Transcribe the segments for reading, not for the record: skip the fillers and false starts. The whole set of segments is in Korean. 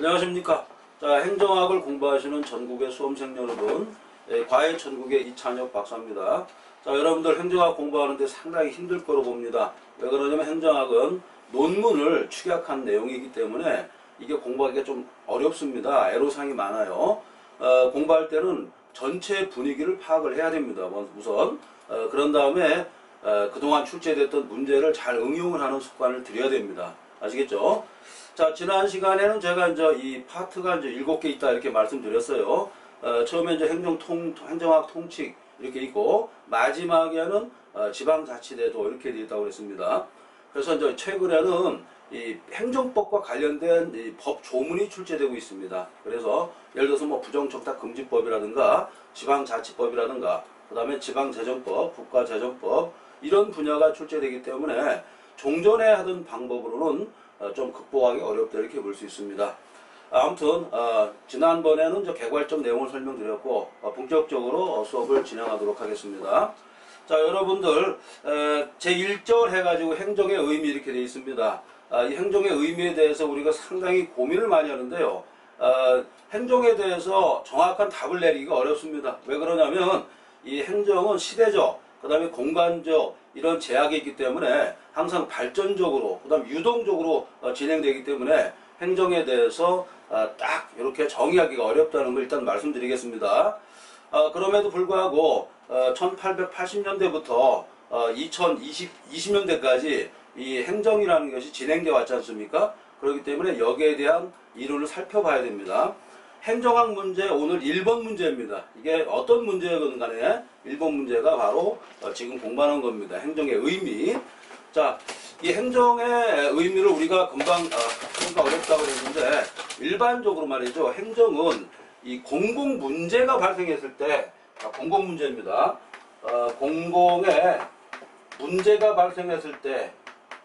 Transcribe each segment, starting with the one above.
안녕하십니까. 자, 행정학을 공부하시는 전국의 수험생 여러분, 과외 전국의 이찬혁 박사입니다. 자, 여러분들 행정학 공부하는데 상당히 힘들 거로 봅니다. 왜 그러냐면 행정학은 논문을 축약한 내용이기 때문에 이게 공부하기가 좀 어렵습니다. 애로사항이 많아요. 공부할 때는 전체 분위기를 파악을 해야 됩니다. 우선 그런 다음에 그동안 출제됐던 문제를 잘 응용을 하는 습관을 들여야 됩니다. 아시겠죠? 자, 지난 시간에는 제가 이제 이 파트가 이제 7개 있다 이렇게 말씀드렸어요. 처음에 이제 행정학 통칙 이렇게 있고, 마지막에는 지방자치제도 이렇게 되어 있다고 그랬습니다. 그래서 이제 최근에는 이 행정법과 관련된 이 법 조문이 출제되고 있습니다. 그래서 예를 들어서 뭐 부정청탁금지법이라든가 지방자치법이라든가 그 다음에 지방재정법, 국가재정법 이런 분야가 출제되기 때문에 종전에 하던 방법으로는 좀 극복하기 어렵다 이렇게 볼 수 있습니다. 아무튼 지난번에는 저 개괄적 내용을 설명드렸고 본격적으로 수업을 진행하도록 하겠습니다. 자, 여러분들 제1절 해가지고 행정의 의미 이렇게 되어 있습니다. 이 행정의 의미에 대해서 우리가 상당히 고민을 많이 하는데요. 행정에 대해서 정확한 답을 내리기가 어렵습니다. 왜 그러냐면 이 행정은 시대적, 그 다음에 공간적 이런 제약이 있기 때문에 항상 발전적으로, 그 다음 유동적으로 진행되기 때문에 행정에 대해서 딱 이렇게 정의하기가 어렵다는 걸 일단 말씀드리겠습니다. 그럼에도 불구하고 1880년대부터 2020년대까지 이 행정이라는 것이 진행되어 왔지 않습니까? 그렇기 때문에 여기에 대한 이론을 살펴봐야 됩니다. 행정학 문제 오늘 1번 문제입니다. 이게 어떤 문제건 간에 1번 문제가 바로 지금 공부하는 겁니다. 행정의 의미. 자, 이 행정의 의미를 우리가 금방 하기가 어렵다고 했는데, 일반적으로 말이죠. 행정은 이 공공 문제가 발생했을 때, 공공 문제입니다. 공공의 문제가 발생했을 때,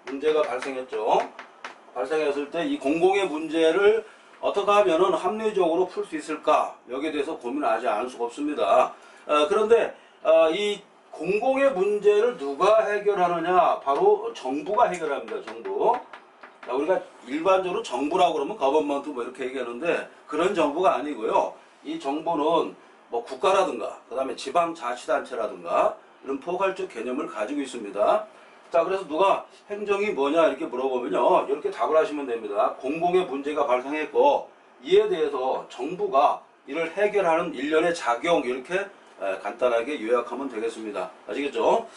문제가 발생했죠. 발생했을 때 이 공공의 문제를 어떻게 하면은 합리적으로 풀 수 있을까? 여기에 대해서 고민하지 않을 수가 없습니다. 그런데 이 공공의 문제를 누가 해결하느냐? 바로 정부가 해결합니다. 정부. 우리가 일반적으로 정부라고 그러면 거버먼트 뭐 이렇게 얘기하는데 그런 정부가 아니고요. 이 정부는 뭐 국가라든가 그 다음에 지방자치단체라든가 이런 포괄적 개념을 가지고 있습니다. 자, 그래서 누가 행정이 뭐냐 이렇게 물어보면요, 이렇게 답을 하시면 됩니다. 공공의 문제가 발생했고 이에 대해서 정부가 이를 해결하는 일련의 작용, 이렇게 간단하게 요약하면 되겠습니다. 아시겠죠?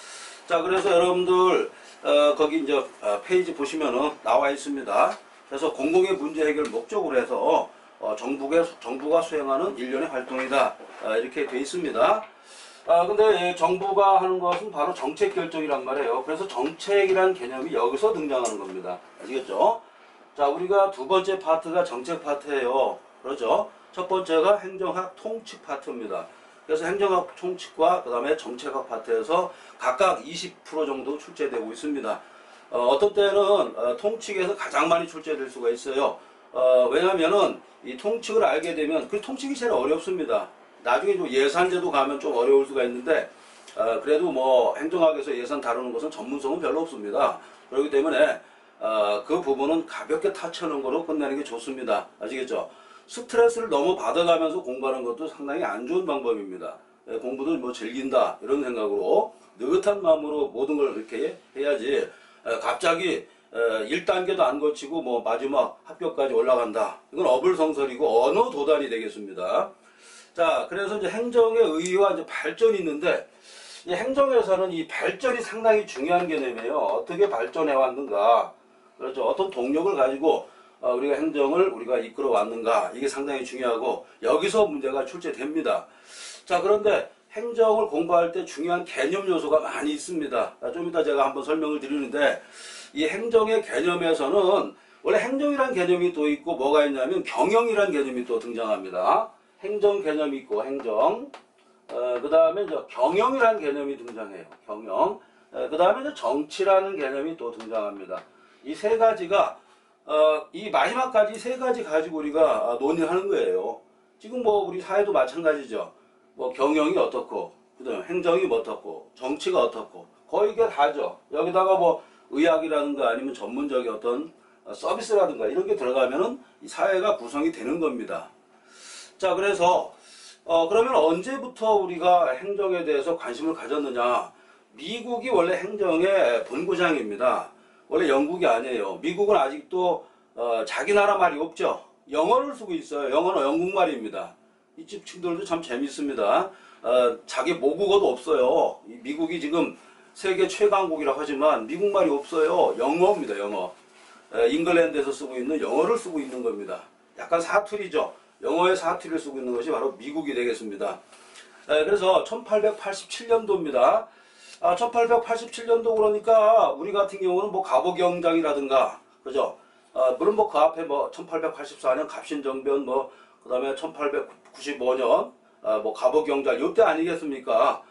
자, 그래서 여러분들 거기 이제 페이지 보시면은 나와 있습니다. 그래서 공공의 문제 해결 목적으로 해서 정부가 수행하는 일련의 활동이다, 이렇게 돼 있습니다. 근데 정부가 하는 것은 바로 정책 결정이란 말이에요. 그래서 정책이란 개념이 여기서 등장하는 겁니다. 아시겠죠? 자, 우리가 두 번째 파트가 정책 파트예요. 그렇죠? 첫 번째가 행정학 통칙 파트입니다. 그래서 행정학 통칙과 그 다음에 정책학 파트에서 각각 20% 정도 출제되고 있습니다. 어떤 때는 통칙에서 가장 많이 출제될 수가 있어요. 왜냐면은 이 통칙을 알게 되면 그 통칙이 제일 어렵습니다. 나중에 좀 예산제도 가면 좀 어려울 수가 있는데 그래도 뭐 행정학에서 예산 다루는 것은 전문성은 별로 없습니다. 그렇기 때문에 그 부분은 가볍게 타치하는 거로 끝내는 게 좋습니다. 아시겠죠? 스트레스를 너무 받아가면서 공부하는 것도 상당히 안 좋은 방법입니다. 공부도 뭐 즐긴다 이런 생각으로 느긋한 마음으로 모든 걸 이렇게 해야지 갑자기 1단계도 안 거치고 뭐 마지막 합격까지 올라간다. 이건 어불성설이고 언어 도단이 되겠습니다. 자, 그래서 이제 행정의 의의와 이제 발전이 있는데, 이 행정에서는 이 발전이 상당히 중요한 개념이에요. 어떻게 발전해 왔는가. 그렇죠. 어떤 동력을 가지고 우리가 행정을 우리가 이끌어 왔는가. 이게 상당히 중요하고, 여기서 문제가 출제됩니다. 자, 그런데 행정을 공부할 때 중요한 개념 요소가 많이 있습니다. 좀 이따 제가 한번 설명을 드리는데, 이 행정의 개념에서는 원래 행정이란 개념이 또 있고, 뭐가 있냐면 경영이란 개념이 또 등장합니다. 행정 개념이 있고, 행정. 그 다음에 이제 경영이라는 개념이 등장해요. 경영. 그 다음에 이제 정치라는 개념이 또 등장합니다. 이 세 가지가, 이 마지막까지 세 가지 가지고 우리가 논의하는 거예요. 지금 뭐 우리 사회도 마찬가지죠. 뭐 경영이 어떻고, 그 다음에 행정이 어떻고, 정치가 어떻고, 거의 이게 다죠. 여기다가 뭐 의학이라든가 아니면 전문적인 어떤 서비스라든가 이런 게 들어가면은 이 사회가 구성이 되는 겁니다. 자, 그래서 그러면 언제부터 우리가 행정에 대해서 관심을 가졌느냐? 미국이 원래 행정의 본고장입니다. 원래 영국이 아니에요. 미국은 아직도 자기 나라 말이 없죠. 영어를 쓰고 있어요. 영어는 영국 말입니다. 이 집층들도 참 재밌습니다. 자기 모국어도 없어요. 미국이 지금 세계 최강국이라고 하지만 미국 말이 없어요. 영어입니다. 영어. 잉글랜드에서 쓰고 있는 영어를 쓰고 있는 겁니다. 약간 사투리죠. 영어의 사투리를 쓰고 있는 것이 바로 미국이 되겠습니다. 그래서 1887년도입니다. 1887년도 그러니까 우리 같은 경우는 뭐 갑오경장이라든가, 그죠? 물론 뭐 그 앞에 뭐 1884년 갑신정변, 뭐 그다음에 1895년 뭐 갑오경장 요때 아니겠습니까?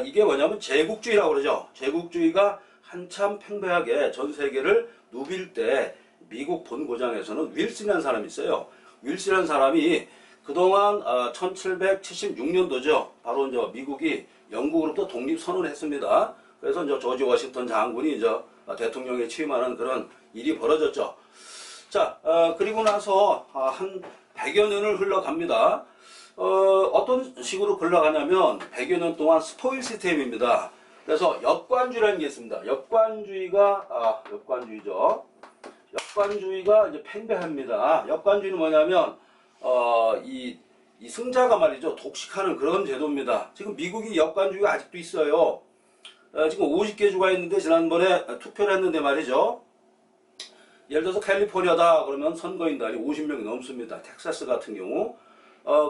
이게 뭐냐면 제국주의라고 그러죠. 제국주의가 한참 팽배하게 전 세계를 누빌 때 미국 본고장에서는 윌슨이라는 사람이 있어요. 윌슨이라는 사람이 그동안 1776년도죠. 바로 이제 미국이 영국으로부터 독립선언을 했습니다. 그래서 이제 조지 워싱턴 장군이 이제 대통령에 취임하는 그런 일이 벌어졌죠. 자, 그리고 나서 한 100여 년을 흘러갑니다. 어떤 식으로 흘러가냐면 100여 년 동안 스포일 시스템입니다. 그래서 역관주의라는 게 있습니다. 역관주의가 역관주의죠. 역관주의가 이제 팽배합니다. 역관주의는 뭐냐면 이 승자가 말이죠. 독식하는 그런 제도입니다. 지금 미국이 역관주의가 아직도 있어요. 지금 50개 주가 있는데 지난번에 투표를 했는데 말이죠. 예를 들어서 캘리포니아다 그러면 선거인단이 50명이 넘습니다. 텍사스 같은 경우.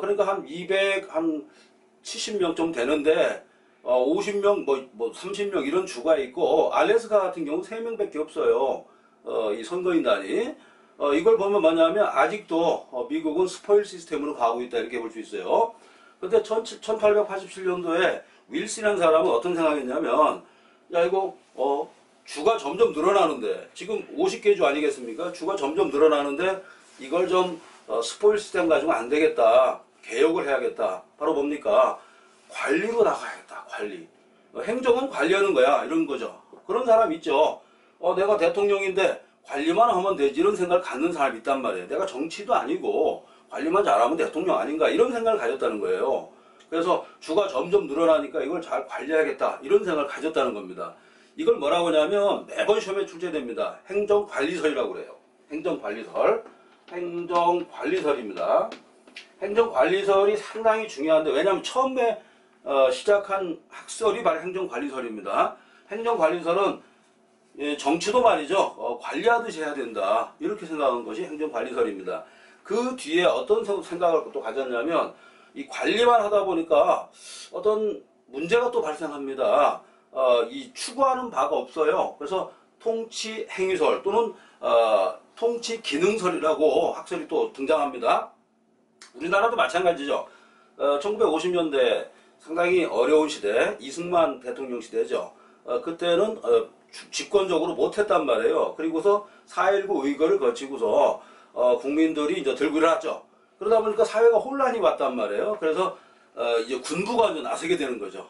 그러니까 한 270명 좀 되는데 50명 뭐 30명 이런 주가 있고 알래스카 같은 경우 3명밖에 없어요. 이 선거인단이. 이걸 보면 뭐냐면 아직도 미국은 스포일 시스템으로 가고 있다 이렇게 볼 수 있어요. 근데 1887년도에 윌슨이라는 사람은 어떤 생각했냐면 야 이거 주가 점점 늘어나는데 지금 50개 주 아니겠습니까? 주가 점점 늘어나는데 이걸 좀 스포일 시스템 가지고 안 되겠다. 개혁을 해야겠다. 바로 뭡니까? 관리로 나가야겠다. 관리. 행정은 관리하는 거야. 이런 거죠. 그런 사람 있죠. 내가 대통령인데 관리만 하면 되지 이런 생각을 갖는 사람이 있단 말이에요. 내가 정치도 아니고 관리만 잘하면 대통령 아닌가 이런 생각을 가졌다는 거예요. 그래서 주가 점점 늘어나니까 이걸 잘 관리해야겠다 이런 생각을 가졌다는 겁니다. 이걸 뭐라고 하냐면 매번 시험에 출제됩니다. 행정관리설이라고 그래요. 행정관리설. 행정관리설입니다. 행정관리설이 상당히 중요한데 왜냐하면 처음에 시작한 학설이 바로 행정관리설입니다. 행정관리설은 정치도 말이죠. 관리하듯이 해야 된다. 이렇게 생각하는 것이 행정관리설입니다. 그 뒤에 어떤 생각을 또 가졌냐면 이 관리만 하다 보니까 어떤 문제가 또 발생합니다. 이 추구하는 바가 없어요. 그래서 통치행위설 또는 통치기능설이라고 학설이 또 등장합니다. 우리나라도 마찬가지죠. 1950년대 상당히 어려운 시대, 이승만 대통령 시대죠. 그때는 집권적으로 못했단 말이에요. 그리고서 4.19 의거를 거치고서 국민들이 이제 들고 일어났죠. 그러다 보니까 사회가 혼란이 왔단 말이에요. 그래서 이제 군부가 이제 나서게 되는 거죠.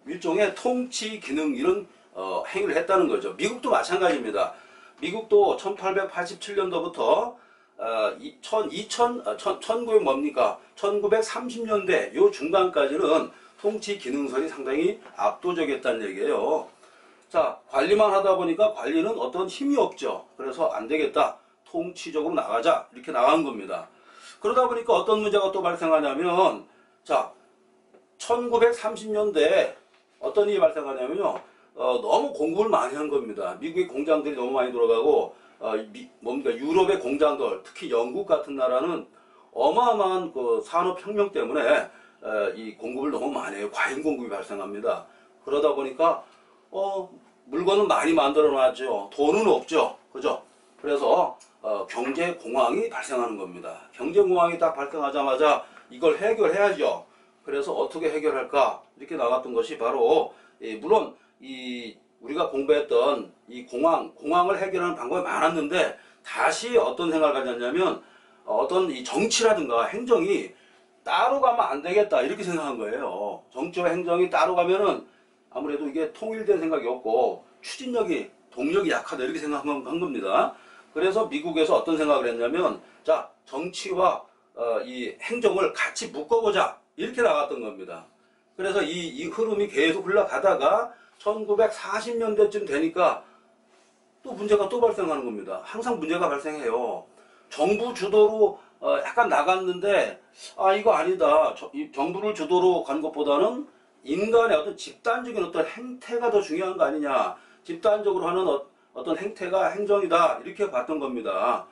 일종의 통치 기능 이런 행위를 했다는 거죠. 미국도 마찬가지입니다. 미국도 1887년도부터 1930년대 요 중간까지는 통치 기능설이 상당히 압도적이었다는 얘기예요. 자, 관리만 하다 보니까 관리는 어떤 힘이 없죠. 그래서 안 되겠다. 통치적으로 나가자. 이렇게 나간 겁니다. 그러다 보니까 어떤 문제가 또 발생하냐면, 자, 1930년대에 어떤 일이 발생하냐면요. 너무 공부를 많이 한 겁니다. 미국의 공장들이 너무 많이 돌아가고, 뭡니까, 유럽의 공장들, 특히 영국 같은 나라는 어마어마한 그 산업혁명 때문에 이 공급을 너무 많이 해요. 과잉 공급이 발생합니다. 그러다 보니까 물건은 많이 만들어 놨죠. 돈은 없죠. 그죠? 그래서 경제 공황이 발생하는 겁니다. 경제 공황이 딱 발생하자마자 이걸 해결해야죠. 그래서 어떻게 해결할까? 이렇게 나왔던 것이 바로 물론 우리가 공부했던 이 공황을 해결하는 방법이 많았는데 다시 어떤 생각을 가졌냐면 어떤 이 정치라든가 행정이 따로 가면 안 되겠다 이렇게 생각한 거예요. 정치와 행정이 따로 가면은 아무래도 이게 통일된 생각이 없고 추진력이 동력이 약하다 이렇게 생각한 겁니다. 그래서 미국에서 어떤 생각을 했냐면, 자, 정치와 이 행정을 같이 묶어보자. 이렇게 나갔던 겁니다. 그래서 이 흐름이 계속 흘러가다가 1940년대쯤 되니까 또 문제가 또 발생하는 겁니다. 항상 문제가 발생해요. 정부 주도로 약간 나갔는데, 아, 이거 아니다. 정부를 주도로 간 것보다는 인간의 어떤 집단적인 어떤 행태가 더 중요한 거 아니냐. 집단적으로 하는 어떤 행태가 행정이다. 이렇게 봤던 겁니다.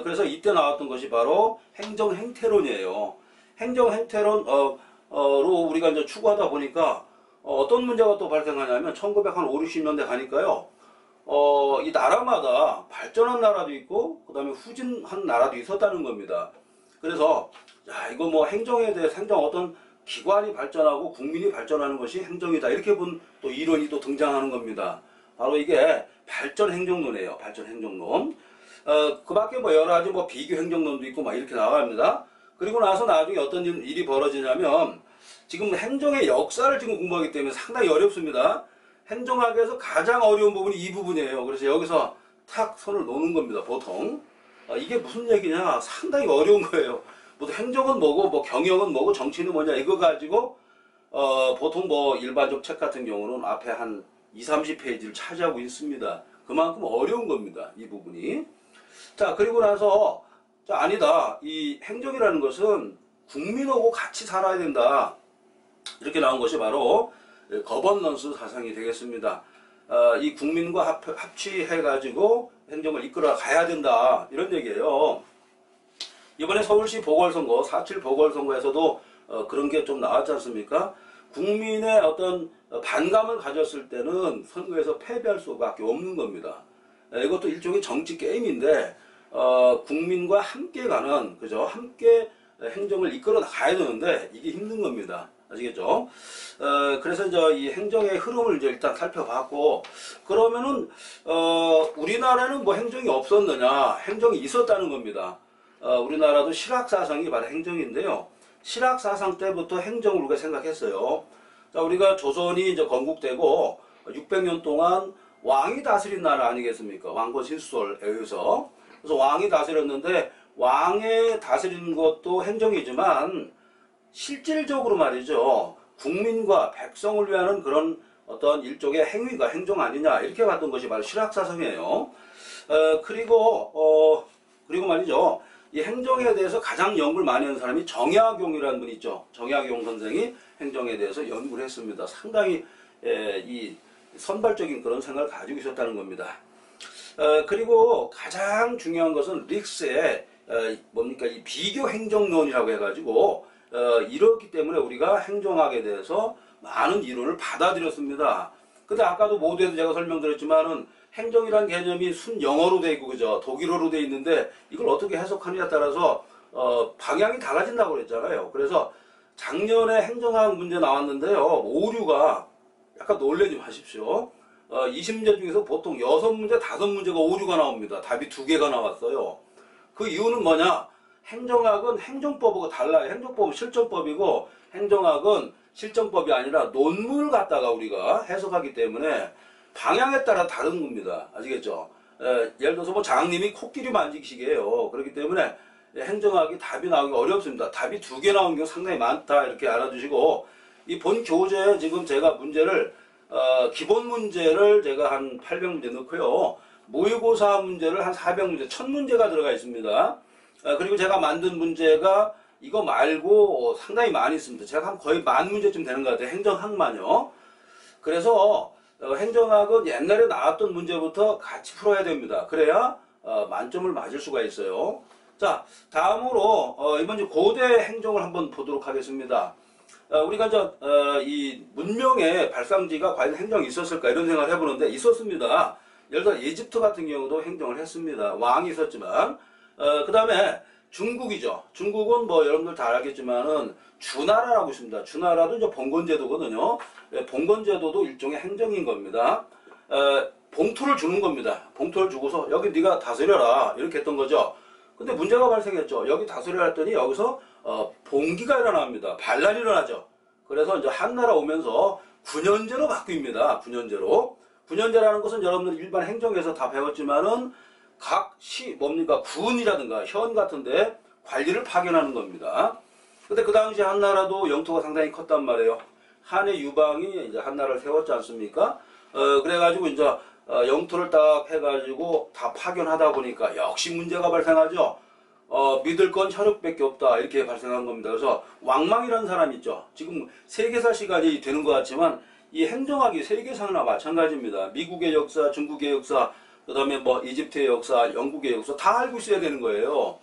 그래서 이때 나왔던 것이 바로 행정 행태론이에요. 행정 행태론으로 우리가 이제 추구하다 보니까 어떤 문제가 또 발생하냐면 1950, 60년대 가니까요. 이 나라마다 발전한 나라도 있고 그다음에 후진한 나라도 있었다는 겁니다. 그래서 야, 이거 뭐 행정에 대해서 행정 어떤 기관이 발전하고 국민이 발전하는 것이 행정이다. 이렇게 본 또 이론이 또 등장하는 겁니다. 바로 이게 발전 행정론이에요. 발전 행정론. 그 밖에 뭐 여러 가지 뭐 비교 행정론도 있고 막 이렇게 나갑니다. 그리고 나서 나중에 어떤 일이 벌어지냐면 지금 행정의 역사를 지금 공부하기 때문에 상당히 어렵습니다. 행정학에서 가장 어려운 부분이 이 부분이에요. 그래서 여기서 탁 손을 놓는 겁니다. 보통. 이게 무슨 얘기냐? 상당히 어려운 거예요. 뭐 행정은 뭐고, 뭐 경영은 뭐고, 정치는 뭐냐, 이거 가지고, 보통 뭐 일반적 책 같은 경우는 앞에 한 20, 30페이지를 차지하고 있습니다. 그만큼 어려운 겁니다. 이 부분이. 자, 그리고 나서, 자, 아니다. 이 행정이라는 것은 국민하고 같이 살아야 된다. 이렇게 나온 것이 바로 거버넌스 사상이 되겠습니다. 이 국민과 합치해가지고 행정을 이끌어 가야 된다. 이런 얘기예요. 이번에 서울시 보궐선거, 4.7 보궐선거에서도 그런 게 좀 나왔지 않습니까? 국민의 어떤 반감을 가졌을 때는 선거에서 패배할 수밖에 없는 겁니다. 이것도 일종의 정치 게임인데, 국민과 함께 가는, 그죠? 함께 행정을 이끌어 가야 되는데, 이게 힘든 겁니다. 아시겠죠? 그래서 이제 이 행정의 흐름을 이제 일단 살펴봤고, 그러면은, 우리나라는 뭐 행정이 없었느냐? 행정이 있었다는 겁니다. 우리나라도 실학사상이 바로 행정인데요. 실학사상 때부터 행정을 우리가 생각했어요. 자, 우리가 조선이 이제 건국되고 600년 동안 왕이 다스린 나라 아니겠습니까? 왕권 실수에 의해서. 그래서 왕이 다스렸는데, 왕의 다스리는 것도 행정이지만, 실질적으로 말이죠. 국민과 백성을 위한 그런 어떤 일종의 행위가 행정 아니냐. 이렇게 봤던 것이 바로 실학사상이에요. 그리고 말이죠. 이 행정에 대해서 가장 연구를 많이 한 사람이 정약용이라는 분이 있죠. 정약용 선생이 행정에 대해서 연구를 했습니다. 상당히 이 선발적인 그런 생각을 가지고 있었다는 겁니다. 그리고 가장 중요한 것은 릭스의 뭡니까 이 비교 행정론이라고 해가지고 이렇기 때문에 우리가 행정학에 대해서 많은 이론을 받아들였습니다. 근데 아까도 모두에도 제가 설명드렸지만은 행정이란 개념이 순영어로 돼 있고 그죠? 독일어로 돼 있는데 이걸 어떻게 해석하느냐에 따라서 방향이 달라진다고 그랬잖아요. 그래서 작년에 행정학 문제 나왔는데요. 오류가 약간 놀라지 마십시오. 20문제 중에서 보통 6문제, 5문제가 오류가 나옵니다. 답이 2개가 나왔어요. 그 이유는 뭐냐? 행정학은 행정법하고 달라요. 행정법은 실정법이고 행정학은 실정법이 아니라 논문을 갖다가 우리가 해석하기 때문에 방향에 따라 다른 겁니다. 아시겠죠? 예를 들어서 뭐 장님이 코끼리 만지기식이에요. 그렇기 때문에 행정학이 답이 나오기 어렵습니다. 답이 2개 나온 경우 상당히 많다. 이렇게 알아두시고 이 본 교재에 지금 제가 문제를 기본 문제를 제가 한 800문제 넣고요. 모의고사 문제를 한 400문제, 1000문제가 들어가 있습니다. 그리고 제가 만든 문제가 이거 말고 상당히 많이 있습니다. 제가 한 거의 10,000문제쯤 되는 것 같아요. 행정학만요. 그래서 행정학은 옛날에 나왔던 문제부터 같이 풀어야 됩니다. 그래야 만점을 맞을 수가 있어요. 자, 다음으로 이번 주 고대 행정을 한번 보도록 하겠습니다. 우리가 이제 이 문명의 발상지가 과연 행정이 있었을까 이런 생각을 해보는데 있었습니다. 예를 들어 이집트 같은 경우도 행정을 했습니다. 왕이 있었지만 그 다음에 중국이죠. 중국은 뭐 여러분들 다 알겠지만은 주나라라고 있습니다. 주나라도 이제 봉건제도거든요. 봉건제도도 일종의 행정인 겁니다. 봉투를 주는 겁니다. 봉투를 주고서 여기 네가 다스려라 이렇게 했던 거죠. 근데 문제가 발생했죠. 여기 다스려라 했더니 여기서 봉기가 일어납니다. 반란이 일어나죠. 그래서 이제 한나라 오면서 9년제로 바뀝니다. 9년제로. 9년제라는 것은 여러분들 일반 행정에서 다 배웠지만은 각 뭡니까 군이라든가 현 같은데 관리를 파견하는 겁니다. 근데 그 당시 한나라도 영토가 상당히 컸단 말이에요. 한의 유방이 이제 한나라를 세웠지 않습니까? 그래가지고 이제 영토를 딱 해가지고 다 파견하다 보니까 역시 문제가 발생하죠. 믿을 건 혈육밖에 없다 이렇게 발생한 겁니다. 그래서 왕망이라는 사람 있죠. 지금 세계사 시간이 되는 것 같지만 이 행정학이 세계사나 마찬가지입니다. 미국의 역사, 중국의 역사, 그 다음에 뭐 이집트의 역사, 영국의 역사 다 알고 있어야 되는 거예요.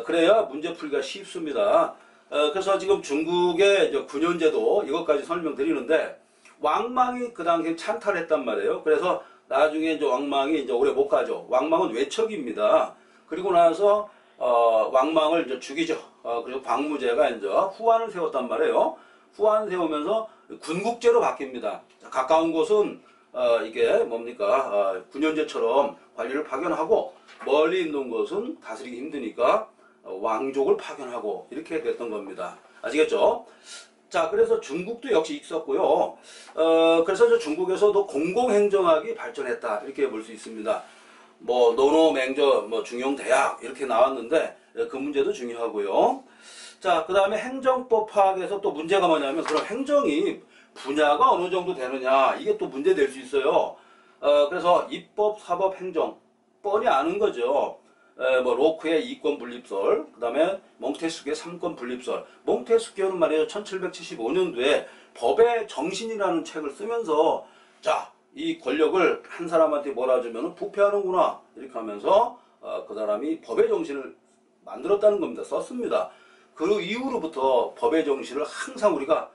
그래야 문제 풀기가 쉽습니다. 그래서 지금 중국의 이제 군현제도 이것까지 설명드리는데 왕망이 그 당시에 찬탈했단 말이에요. 그래서 나중에 이제 왕망이 이제 오래 못 가죠. 왕망은 외척입니다. 그리고 나서 왕망을 이제 죽이죠. 그리고 광무제가 이제 후한을 세웠단 말이에요. 후한 세우면서 군국제로 바뀝니다. 가까운 곳은 이게 뭡니까 군현제처럼 관리를 파견하고 멀리 있는 곳은 다스리기 힘드니까 왕족을 파견하고 이렇게 됐던 겁니다. 아시겠죠? 자, 그래서 중국도 역시 있었고요. 그래서 중국에서도 공공행정학이 발전했다 이렇게 볼 수 있습니다. 뭐 노노맹저 뭐 중용대학 이렇게 나왔는데 그 문제도 중요하고요. 자, 그 다음에 행정법 파악에서 또 문제가 뭐냐면 그럼 행정이 분야가 어느 정도 되느냐 이게 또 문제 될 수 있어요. 그래서 입법, 사법, 행정 뻔히 아는 거죠. 뭐 로크의 이권 분립설, 그 다음에 몽테스큐의 삼권 분립설. 몽테스큐는 말이에요 1775년도에 법의 정신이라는 책을 쓰면서 자, 이 권력을 한 사람한테 몰아주면 부패하는구나 이렇게 하면서 그 사람이 법의 정신을 만들었다는 겁니다. 썼습니다. 그 이후로부터 법의 정신을 항상 우리가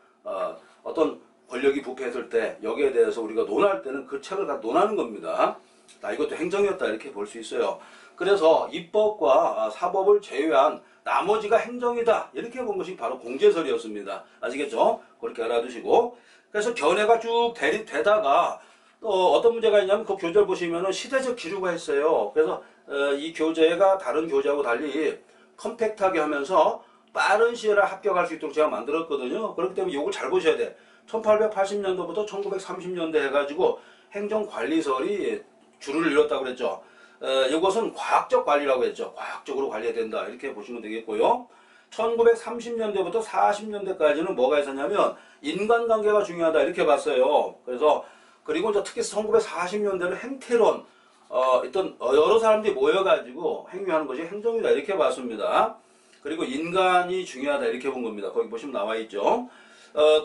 어떤 권력이 부패했을 때 여기에 대해서 우리가 논할 때는 그 책을 다 논하는 겁니다. 이것도 행정이었다 이렇게 볼 수 있어요. 그래서 입법과 사법을 제외한 나머지가 행정이다 이렇게 본 것이 바로 공제설이었습니다. 아시겠죠? 그렇게 알아두시고 그래서 견해가 쭉 되다가 또 어떤 문제가 있냐면 그 교재를 보시면은 시대적 기류가 있어요. 그래서 이 교재가 다른 교재하고 달리 컴팩트하게 하면서 빠른 시일에 합격할 수 있도록 제가 만들었거든요. 그렇기 때문에 이걸 잘 보셔야 돼. 1880년도부터 1930년대 해가지고 행정관리설이 줄을 이뤘다고 그랬죠. 이것은 과학적 관리라고 했죠. 과학적으로 관리해야 된다 이렇게 보시면 되겠고요. 1930년대부터 40년대까지는 뭐가 있었냐면 인간관계가 중요하다 이렇게 봤어요. 그래서 그리고 이제 특히 1940년대는 행태론 어떤 여러 사람들이 모여가지고 행위하는 것이 행정이다 이렇게 봤습니다. 그리고 인간이 중요하다 이렇게 본 겁니다. 거기 보시면 나와 있죠.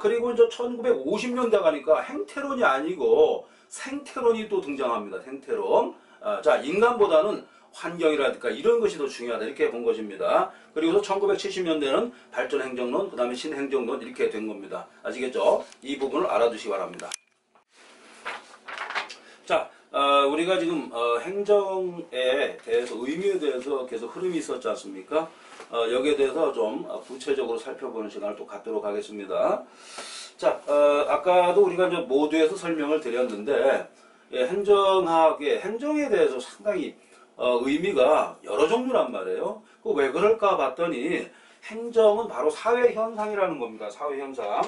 그리고 이제 1950년대 가니까 행태론이 아니고 생태론이 또 등장합니다. 생태론. 자, 인간보다는 환경이라든가 이런 것이 더 중요하다 이렇게 본 것입니다. 그리고서 1970년대는 발전행정론, 그 다음에 신행정론 이렇게 된 겁니다. 아시겠죠? 이 부분을 알아두시기 바랍니다. 자, 우리가 지금 행정에 대해서 의미에 대해서 계속 흐름이 있었지 않습니까? 여기에 대해서 좀 구체적으로 살펴보는 시간을 또 갖도록 하겠습니다. 자, 아까도 우리가 이제 모두에서 설명을 드렸는데 행정에 대해서 상당히 의미가 여러 종류란 말이에요. 그 왜 그럴까 봤더니 행정은 바로 사회 현상이라는 겁니다. 사회 현상.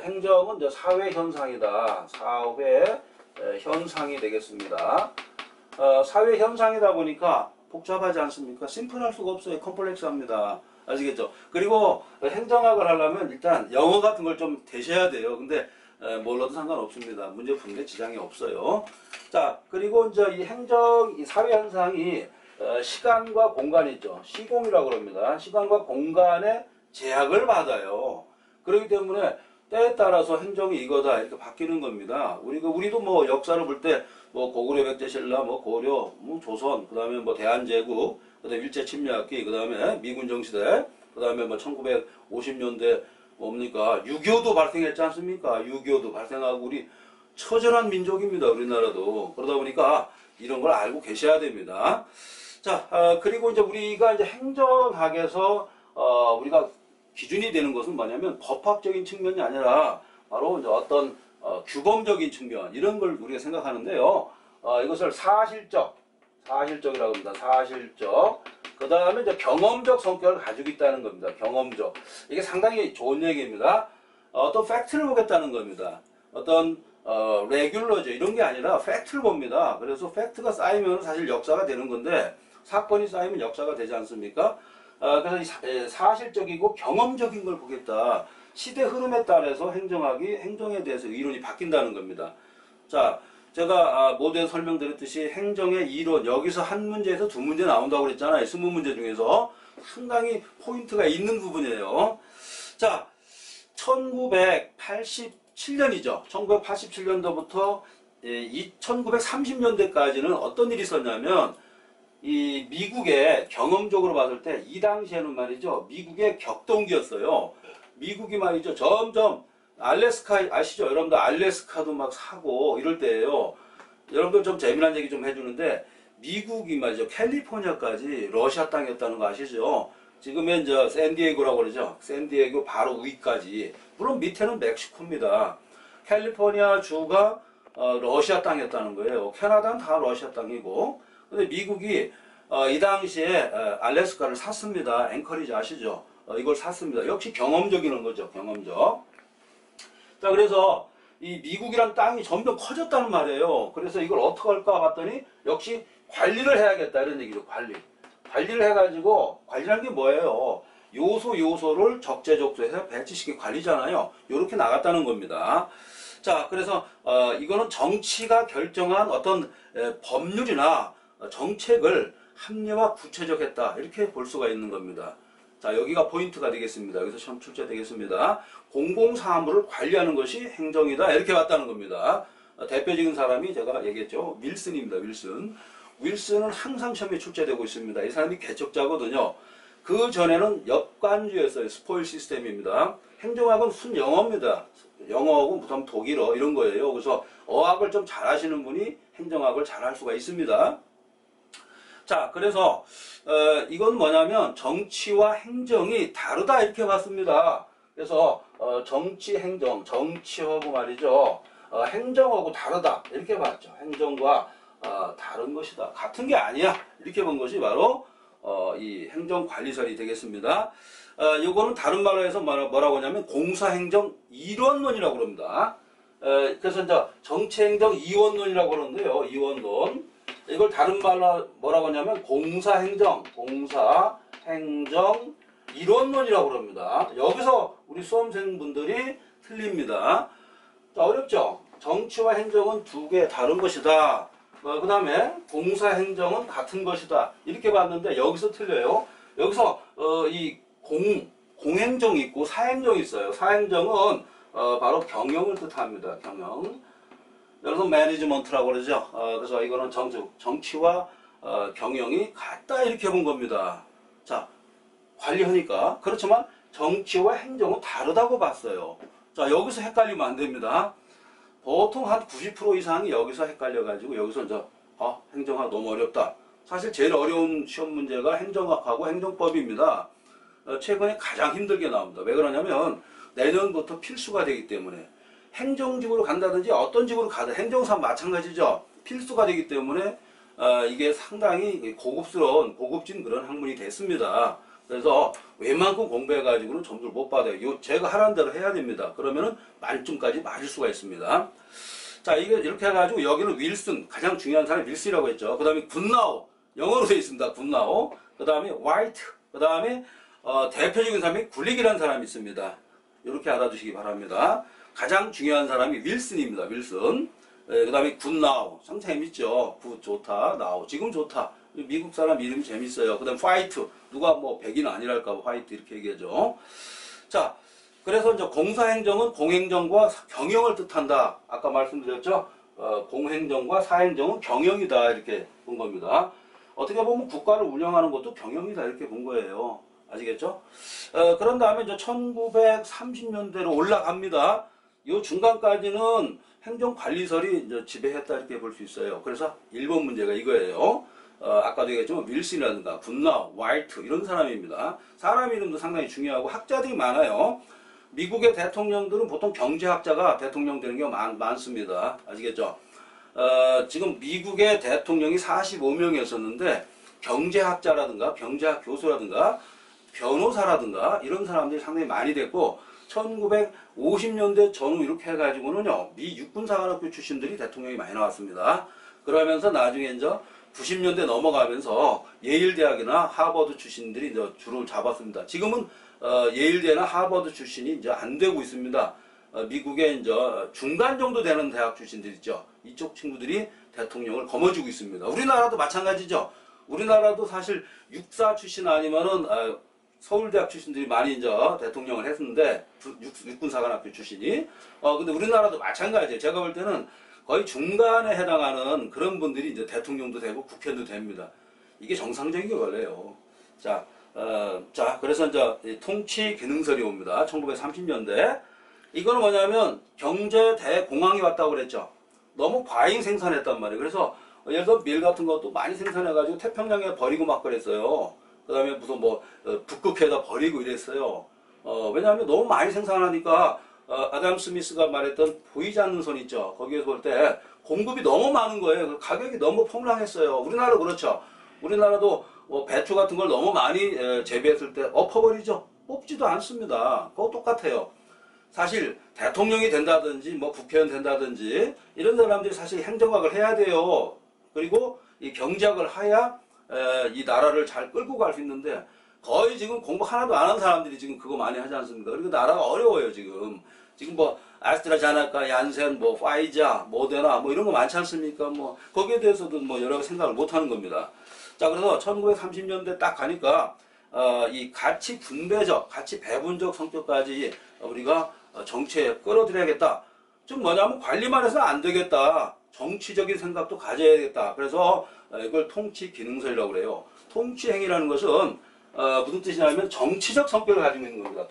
행정은 이제 사회 현상이다. 사회 현상이 되겠습니다. 사회 현상이다 보니까 복잡하지 않습니까? 심플할 수가 없어요. 컴플렉스합니다. 아시겠죠? 그리고 행정학을 하려면 일단 영어 같은 걸 좀 되셔야 돼요. 근데 몰라도 상관없습니다. 문제 푸는데 지장이 없어요. 자, 그리고 이제 이 사회 현상이 시간과 공간 있죠. 시공이라고 그럽니다. 시간과 공간의 제약을 받아요. 그렇기 때문에 때에 따라서 행정이 이거다 이렇게 바뀌는 겁니다. 우리도 뭐 역사를 볼 때 뭐 고구려 백제신라, 뭐 고려, 뭐 조선, 그 다음에 뭐 대한제국, 그 다음에 일제 침략기, 그 다음에 미군정시대, 그 다음에 뭐 1950년대 뭡니까 6.25도 발생했지 않습니까? 6.25도 발생하고 우리 처절한 민족입니다. 우리나라도. 그러다 보니까 이런 걸 알고 계셔야 됩니다. 자, 그리고 이제 우리가 이제 행정학에서 우리가 기준이 되는 것은 뭐냐면 법학적인 측면이 아니라 바로 이제 어떤 규범적인 측면 이런 걸 우리가 생각하는데요. 이것을 사실적이라고 합니다. 사실적. 그 다음에 이제 경험적 성격을 가지고 있다는 겁니다. 경험적. 이게 상당히 좋은 얘기입니다. 어떤 팩트를 보겠다는 겁니다. 어떤 레귤러죠. 이런 게 아니라 팩트를 봅니다. 그래서 팩트가 쌓이면 사실 역사가 되는 건데 사건이 쌓이면 역사가 되지 않습니까? 그래서 사실적이고 경험적인 걸 보겠다. 시대 흐름에 따라서 행정에 대해서 이론이 바뀐다는 겁니다. 자, 제가 모두에 설명드렸듯이 행정의 이론, 여기서 한 문제에서 두 문제 나온다고 그랬잖아요. 20문제 중에서 상당히 포인트가 있는 부분이에요. 자, 1987년이죠. 1987년도부터 1930년대까지는 어떤 일이 있었냐면 이 미국의 경험적으로 봤을 때 이 당시에는 말이죠. 미국의 격동기였어요. 미국이 말이죠. 점점 알래스카 아시죠? 여러분들 알래스카도 막 사고 이럴 때예요. 여러분들 좀 재미난 얘기 좀 해주는데 미국이 말이죠. 캘리포니아까지 러시아 땅이었다는 거 아시죠? 지금은 이제 샌디에이고라고 그러죠. 샌디에이고 바로 위까지. 물론 밑에는 멕시코입니다. 캘리포니아 주가 러시아 땅이었다는 거예요. 캐나다는 다 러시아 땅이고. 근데 미국이 이 당시에 알래스카를 샀습니다. 앵커리지 아시죠? 이걸 샀습니다. 역시 경험적인 거죠. 경험적. 자, 그래서 이 미국이란 땅이 점점 커졌다는 말이에요. 그래서 이걸 어떻게 할까 봤더니 역시 관리를 해야겠다 이런 얘기죠. 관리를 해가지고 관리라는 게 뭐예요? 요소를 적재적소해서 배치시킨 관리잖아요. 이렇게 나갔다는 겁니다. 자, 그래서 이거는 정치가 결정한 어떤 법률이나 정책을 합리화 구체적했다 이렇게 볼 수가 있는 겁니다. 자, 여기가 포인트가 되겠습니다. 여기서 시험 출제되겠습니다. 공공사무를 관리하는 것이 행정이다 이렇게 봤다는 겁니다. 대표적인 사람이 제가 얘기했죠. 윌슨입니다. 윌슨은 항상 시험에 출제되고 있습니다. 이 사람이 개척자거든요. 그 전에는 역관주였어요. 스포일 시스템입니다. 행정학은 순영어입니다. 영어하고 무슨 독일어 이런 거예요. 그래서 어학을 좀 잘하시는 분이 행정학을 잘할 수가 있습니다. 자, 그래서 이건 뭐냐면 정치와 행정이 다르다 이렇게 봤습니다. 그래서 정치하고 말이죠. 행정하고 다르다 이렇게 봤죠. 행정과 다른 것이다. 같은 게 아니야. 이렇게 본 것이 바로 이 행정관리설이 되겠습니다. 요거는 다른 말로 해서 뭐라고 하냐면 공사행정 이원론이라고 그럽니다. 그래서 이제 정치행정 이원론이라고 그러는데요. 이원론. 이걸 다른 말로 뭐라고 하냐면 공사행정 이론론이라고 그럽니다. 여기서 우리 수험생분들이 틀립니다. 자, 어렵죠? 정치와 행정은 두 개 다른 것이다. 그 다음에 공사행정은 같은 것이다. 이렇게 봤는데 여기서 틀려요. 여기서 이 공행정이 있고 사행정이 있어요. 사행정은 바로 경영을 뜻합니다. 경영. 여기서 매니지먼트라고 그러죠. 그래서 이거는 정치와 경영이 같다 이렇게 본 겁니다. 자, 관리하니까. 그렇지만 정치와 행정은 다르다고 봤어요. 자, 여기서 헷갈리면 안 됩니다. 보통 한 90% 이상이 여기서 헷갈려가지고 여기서 이제 행정학 너무 어렵다. 사실 제일 어려운 시험 문제가 행정학하고 행정법입니다. 최근에 가장 힘들게 나옵니다. 왜 그러냐면 내년부터 필수가 되기 때문에 행정직으로 간다든지 어떤 직으로 가든 행정사 마찬가지죠. 필수가 되기 때문에 이게 상당히 고급진 그런 학문이 됐습니다. 그래서 웬만큼 공부해가지고는 점수를 못 받아요. 제가 하라는 대로 해야 됩니다. 그러면은 만점까지 맞을 수가 있습니다. 자, 이게 이렇게 해가지고 여기는 윌슨, 가장 중요한 사람이 윌슨이라고 했죠. 그 다음에 굿나우, 영어로 되어 있습니다. 굿나우. 그 다음에 화이트, 그 다음에 대표적인 사람이 굴릭이라는 사람이 있습니다. 이렇게 알아두시기 바랍니다. 가장 중요한 사람이 윌슨입니다. 윌슨. 그 다음에 굿나우. 참 재밌죠. 굿, 좋다. 나우. 지금 좋다. 미국 사람 이름이 재밌어요. 그 다음 화이트. 누가 뭐 백인 아니랄까 화이트 이렇게 얘기하죠. 자, 그래서 이제 공사행정은 공행정과 경영을 뜻한다. 아까 말씀드렸죠. 공행정과 사행정은 경영이다. 이렇게 본 겁니다. 어떻게 보면 국가를 운영하는 것도 경영이다. 이렇게 본 거예요. 아시겠죠? 그런 다음에 이제 1930년대로 올라갑니다. 이 중간까지는 행정관리설이 이제 지배했다 이렇게 볼 수 있어요. 그래서 1번 문제가 이거예요. 아까도 얘기했지만 윌슨이라든가 굿나우, 화이트 이런 사람입니다. 사람 이름도 상당히 중요하고 학자들이 많아요. 미국의 대통령들은 보통 경제학자가 대통령 되는 경우가 많습니다. 아시겠죠? 지금 미국의 대통령이 45명이었었는데 경제학자라든가 경제학 교수라든가 변호사라든가 이런 사람들이 상당히 많이 됐고 1950년대 전후 이렇게 해가지고는요, 미 육군사관학교 출신들이 대통령이 많이 나왔습니다. 그러면서 나중에 이제 90년대 넘어가면서 예일대학이나 하버드 출신들이 이제 주를 잡았습니다. 지금은 예일대나 하버드 출신이 이제 안 되고 있습니다. 미국의 이제 중간 정도 되는 대학 출신들 있죠. 이쪽 친구들이 대통령을 거머쥐고 있습니다. 우리나라도 마찬가지죠. 우리나라도 사실 육사 출신 아니면은 서울대학 출신들이 많이 이제 대통령을 했는데 육군사관학교 출신이 근데 우리나라도 마찬가지예요. 제가 볼 때는 거의 중간에 해당하는 그런 분들이 이제 대통령도 되고 국회의원도 됩니다. 이게 정상적인 게 원래요. 자, 그래서 이제 통치 기능설이 옵니다. 1930년대. 이거는 뭐냐면 경제 대공황이 왔다고 그랬죠. 너무 과잉 생산했단 말이에요. 그래서 예를 들어 밀 같은 것도 많이 생산해가지고 태평양에 버리고 막 그랬어요. 그 다음에 무슨 북극해에다 버리고 이랬어요. 왜냐하면 너무 많이 생산하니까 아담 스미스가 말했던 보이지 않는 선 있죠. 거기에서 볼 때 공급이 너무 많은 거예요. 가격이 너무 폭락했어요. 우리나라도 그렇죠. 우리나라도 배추 같은 걸 너무 많이 재배했을 때 엎어버리죠. 뽑지도 않습니다. 그거 똑같아요. 사실 대통령이 된다든지 국회의원 된다든지 이런 사람들이 사실 행정학을 해야 돼요. 그리고 이 경제학을 해야 이 나라를 잘 끌고 갈 수 있는데 거의 지금 공부 하나도 안 한 사람들이 지금 그거 많이 하지 않습니까? 그리고 나라가 어려워요 지금. 지금 아스트라제네카, 얀센, 파이자, 모데나 이런 거 많지 않습니까? 거기에 대해서도 여러 가지 생각을 못 하는 겁니다. 자, 그래서 1930년대 딱 가니까 이 가치 분배적, 가치 배분적 성격까지 우리가 정치에 끌어들여야겠다. 즉 뭐냐면 관리만 해서는 안 되겠다. 정치적인 생각도 가져야겠다. 그래서 이걸 통치 기능설이라고 그래요. 통치행위라는 것은 무슨 뜻이냐면 정치적 성격을 가지고 있는 겁니다.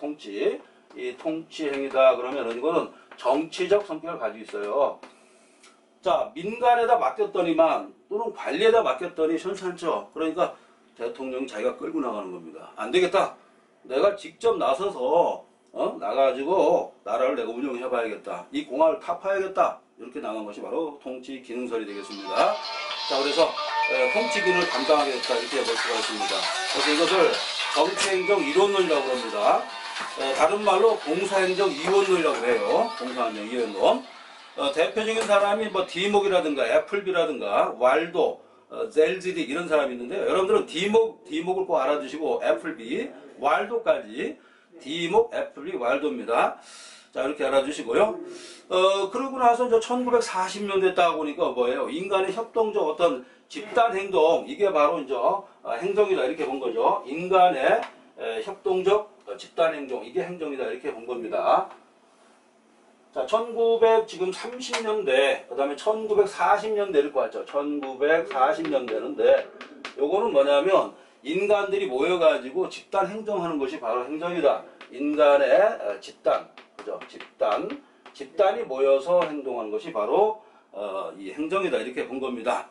이 통치행위다 그러면 이거는 정치적 성격을 가지고 있어요. 자, 민간에다 맡겼더니만 또는 관리에다 맡겼더니 현찮죠. 그러니까 대통령이 자기가 끌고 나가는 겁니다. 안 되겠다. 내가 직접 나서서 나가지고 나라를 내가 운영해 봐야겠다. 이 공화를 타파야겠다. 이렇게 나간 것이 바로 통치 기능설이 되겠습니다. 자, 그래서 통치 기능을 담당하겠다 이렇게 볼 수가 있습니다. 그래서 이것을 정치행정 이론론이라고 합니다. 다른 말로 공사행정 이원론이라고 해요. 공사행정 이원론. 대표적인 사람이 디목이라든가 애플비라든가 왈도, 젤지딕 이런 사람이 있는데 여러분들은 디목을 꼭 알아두시고 애플비, 왈도까지 디목, 애플비, 왈도입니다. 자, 이렇게 알아주시고요. 그러고 나서 이제 1940년대 딱 보니까 뭐예요? 인간의 협동적 어떤 집단 행동, 이게 바로 이제 행정이다 이렇게 본 거죠. 인간의 협동적 집단 행동, 이게 행정이다 이렇게 본 겁니다. 자, 1930년대, 그 다음에 1940년대를 봤죠. 1940년대인데, 요거는 뭐냐면, 인간들이 모여가지고 집단 행정하는 것이 바로 행정이다. 인간의 집단, 그죠? 집단이 모여서 행동하는 것이 바로, 이 행정이다. 이렇게 본 겁니다.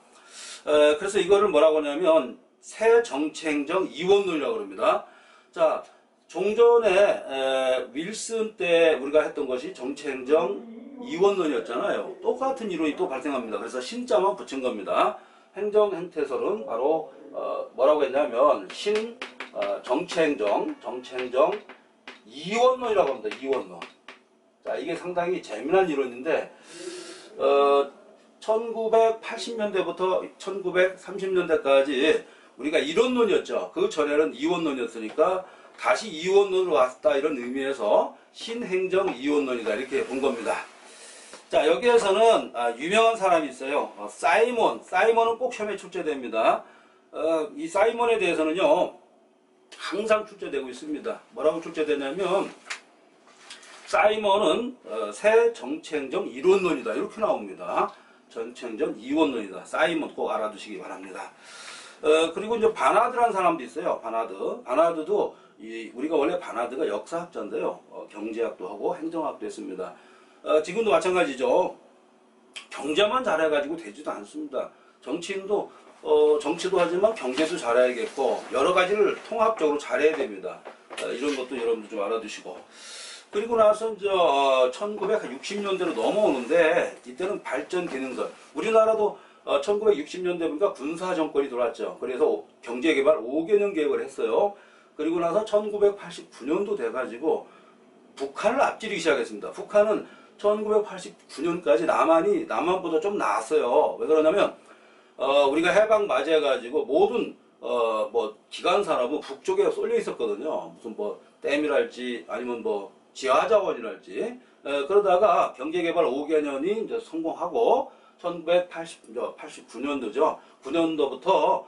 그래서 이거를 뭐라고 하냐면, 새 정치행정 이원론이라고 합니다. 자, 종전에 윌슨 때 우리가 했던 것이 정치행정 이원론이었잖아요. 똑같은 이론이 또 발생합니다. 그래서 신자만 붙인 겁니다. 행정행태설은 바로 뭐라고 했냐면 정치행정 이원론이라고 합니다. 이원론. 자, 이게 상당히 재미난 이론인데 1980년대부터 1930년대까지 우리가 이론론이었죠. 그 전에는 이원론이었으니까 다시 이원론으로 왔다 이런 의미에서 신행정 이원론이다 이렇게 본 겁니다. 자, 여기에서는 유명한 사람이 있어요. 사이먼은 꼭 시험에 출제됩니다. 이 사이먼에 대해서는요 항상 출제되고 있습니다. 뭐라고 출제되냐면 사이먼은 새 정치행정 이론론이다 이렇게 나옵니다. 정치행정 이원론이다. 사이먼 꼭 알아두시기 바랍니다. 그리고 이제 바나드라는 사람도 있어요. 바나드도 우리가 원래 바나드가 역사학자인데요. 경제학도 하고 행정학도 했습니다. 지금도 마찬가지죠. 경제만 잘해가지고 되지도 않습니다. 정치인도 정치도 하지만 경제도 잘해야겠고 여러 가지를 통합적으로 잘해야 됩니다. 이런 것도 여러분들 좀 알아두시고. 그리고 나서 이제 1960년대로 넘어오는데 이때는 발전 기능설. 우리나라도 1960년대 보니까 군사 정권이 들어왔죠. 그래서 경제개발 5개년 계획을 했어요. 그리고 나서 1989년도 돼가지고 북한을 앞지르기 시작했습니다. 북한은 1989년까지 남한보다 좀 나았어요. 왜 그러냐면 우리가 해방 맞이해가지고 모든 뭐 기관 산업은 북쪽에 쏠려 있었거든요. 무슨 뭐 댐이랄지 아니면 뭐 지하자원이랄지 그러다가 경제개발 5개년이 이제 성공하고 1989년도죠. 9년도부터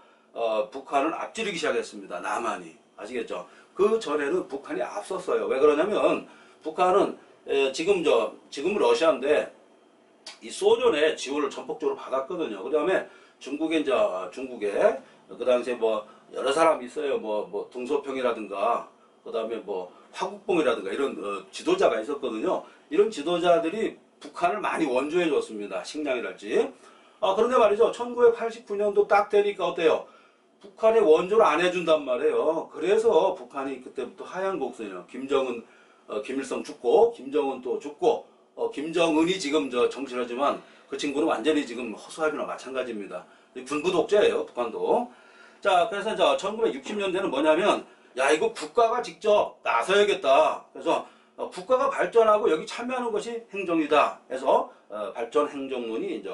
북한을 앞지르기 시작했습니다. 남한이 아시겠죠? 그 전에는 북한이 앞섰어요. 왜 그러냐면 북한은 지금 러시아인데 이 소련의 지원을 전폭적으로 받았거든요. 그 다음에 중국에 그 당시에 뭐 여러 사람이 있어요. 뭐 등소평이라든가 그 다음에 뭐 화국봉이라든가 이런 지도자가 있었거든요. 이런 지도자들이 북한을 많이 원조해 줬습니다. 식량이랄지. 그런데 말이죠. 1989년도 딱 되니까 어때요? 북한에 원조를 안 해준단 말이에요. 그래서 북한이 그때부터 하얀 곡선이에요. 김일성 죽고, 김정은 또 죽고, 김정은이 지금 정치하지만 그 친구는 완전히 지금 허수아비나 마찬가지입니다. 군부 독재예요, 북한도. 자, 그래서 1960년대는 뭐냐면, 야, 이거 국가가 직접 나서야겠다. 그래서 국가가 발전하고 여기 참여하는 것이 행정이다. 해서 발전 행정론이 이제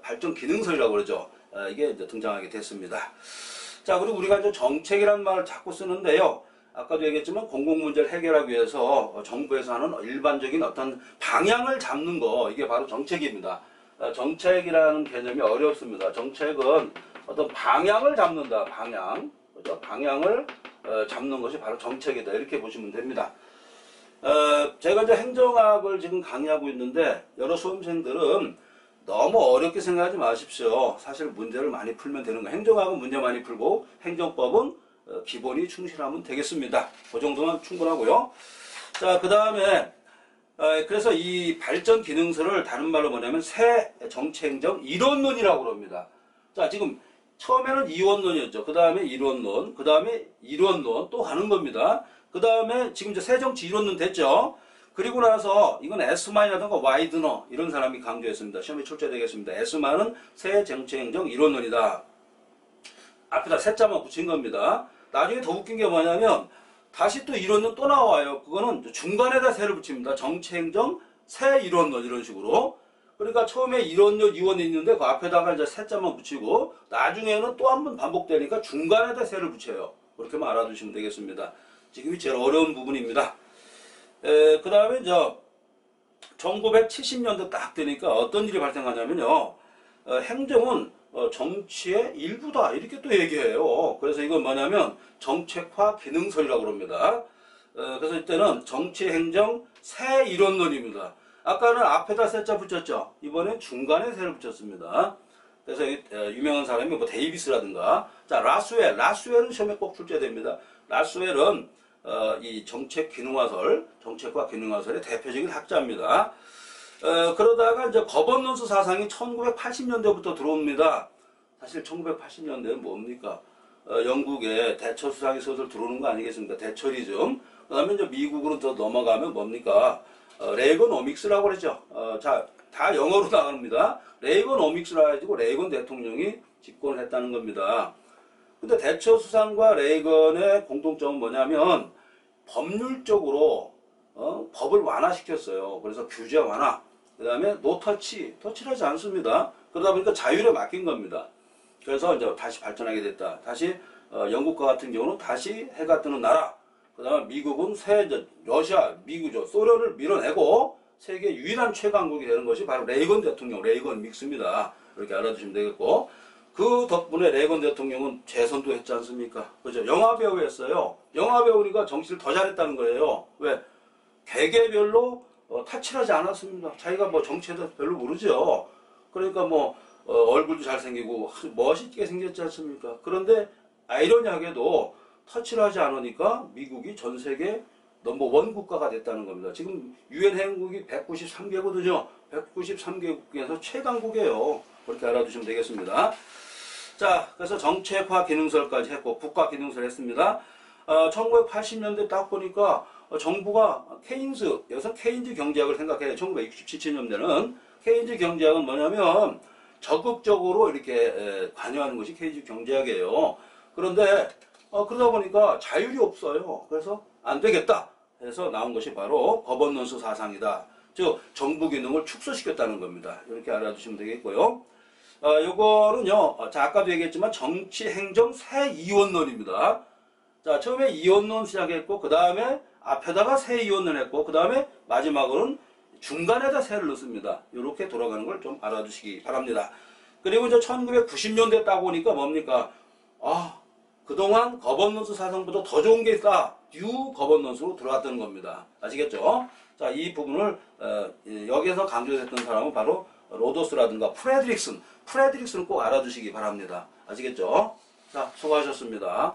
발전 기능설이라고 그러죠. 이게 이제 등장하게 됐습니다. 자, 그리고 우리가 이제 정책이라는 말을 자꾸 쓰는데요. 아까도 얘기했지만 공공문제를 해결하기 위해서 정부에서 하는 일반적인 어떤 방향을 잡는 거, 이게 바로 정책입니다. 정책이라는 개념이 어렵습니다. 정책은 어떤 방향을 잡는다. 그렇죠? 방향을 잡는 것이 바로 정책이다. 이렇게 보시면 됩니다. 제가 이제 행정학을 지금 강의하고 있는데 여러 수험생들은 너무 어렵게 생각하지 마십시오. 사실 문제를 많이 풀면 되는 거예요. 행정학은 문제 많이 풀고 행정법은 기본이 충실하면 되겠습니다. 그 정도면 충분하고요. 자, 그 다음에 그래서 이 발전 기능서를 다른 말로 뭐냐면 새 정치행정 이론론이라고 그럽니다. 자, 지금 처음에는 이원론이었죠. 그 다음에 이론론, 그 다음에 이론론 또 가는 겁니다. 그 다음에 지금 이제 새 정치 이론론 됐죠. 그리고 나서 이건 에스만이라든가 와이드너 이런 사람이 강조했습니다. 시험에 출제되겠습니다. 에스만은 새 정치행정 이론론이다. 앞에다 새자만 붙인 겁니다. 나중에 더 웃긴 게 뭐냐면 다시 또 이론은 또 나와요. 그거는 중간에다 새를 붙입니다. 정치행정 새 이론론 이런 식으로. 그러니까 처음에 이론론 이원이 있는데 그 앞에다가 이제 새자만 붙이고 나중에는 또 한 번 반복되니까 중간에다 새를 붙여요. 그렇게만 알아두시면 되겠습니다. 지금이 제일 어려운 부분입니다. 그 다음에 이제 1970년대 딱 되니까 어떤 일이 발생하냐면요. 행정은 정치의 일부다 이렇게 또 얘기해요. 그래서 이건 뭐냐면 정책화 기능설이라고 합니다. 그래서 이때는 정치행정 새 이론론입니다. 아까는 앞에다 새자 붙였죠. 이번엔 중간에 새를 붙였습니다. 그래서 유명한 사람이 뭐 데이비스라든가 자 라스웰은 시험에 꼭 출제됩니다. 라스웰은 이 정책과 기능화설의 대표적인 학자입니다. 그러다가 이제 거버넌스 사상이 1980년대부터 들어옵니다. 사실 1980년대는 뭡니까? 영국의 대처 수상이 슬슬 들어오는 거 아니겠습니까? 대처리즘. 그 다음에 이제 미국으로 더 넘어가면 뭡니까? 레이건오믹스라고 그러죠. 자, 다 영어로 나갑니다. 레이건오믹스라 가지고 레이건 대통령이 집권을 했다는 겁니다. 근데 대처 수상과 레이건의 공통점은 뭐냐면 법률적으로 법을 완화시켰어요. 그래서 규제 완화. 그 다음에 터치를 하지 않습니다. 그러다 보니까 자율에 맡긴 겁니다. 그래서 이제 다시 발전하게 됐다. 다시 영국과 같은 경우는 다시 해가 뜨는 나라. 그 다음에 미국은 미국이죠. 소련을 밀어내고 세계 유일한 최강국이 되는 것이 바로 레이건 대통령, 레이건 믹스입니다. 이렇게 알아두시면 되겠고. 그 덕분에 레이건 대통령은 재선도 했지 않습니까? 그죠? 영화배우였어요. 영화배우니까 정치를 더 잘했다는 거예요. 왜? 개개별로 타칠하지 않았습니다. 자기가 뭐 정치에 대해서 별로 모르죠. 그러니까 뭐 얼굴도 잘생기고 멋있게 생겼지 않습니까? 그런데 아이러니하게도 터치를 하지 않으니까 미국이 전 세계 넘버원 국가가 됐다는 겁니다. 지금 유엔 회원국이 193개거든요. 193개국 중에서 최강국이에요. 그렇게 알아두시면 되겠습니다. 자, 그래서 정책화 기능설까지 했고 국가 기능설 했습니다. 1980년대 딱 보니까 정부가 여기서 케인즈 경제학을 생각해요. 1967년대는 케인즈 경제학은 뭐냐면 적극적으로 이렇게 관여하는 것이 케인즈 경제학이에요. 그런데 그러다 보니까 자율이 없어요. 그래서 안 되겠다 해서 나온 것이 바로 거버넌스 사상이다. 즉 정부 기능을 축소시켰다는 겁니다. 이렇게 알아두시면 되겠고요. 요거는요, 자, 아까도 얘기했지만 정치 행정 새 이원론입니다. 자, 처음에 이원론 시작했고, 그 다음에 앞에다가 새 이원론 했고, 그 다음에 마지막으로는 중간에다 새를 넣습니다. 이렇게 돌아가는 걸 좀 알아두시기 바랍니다. 그리고 이제 1990년대 딱 오니까 뭡니까? 그동안 거버넌스 사상보다 더 좋은 게 있다. 뉴 거버넌스로 들어왔다는 겁니다. 아시겠죠? 자, 이 부분을 여기에서 강조했던 사람은 바로 로더스라든가 프레드릭슨. 프레드릭슨은 꼭 알아두시기 바랍니다. 아시겠죠? 자, 수고하셨습니다.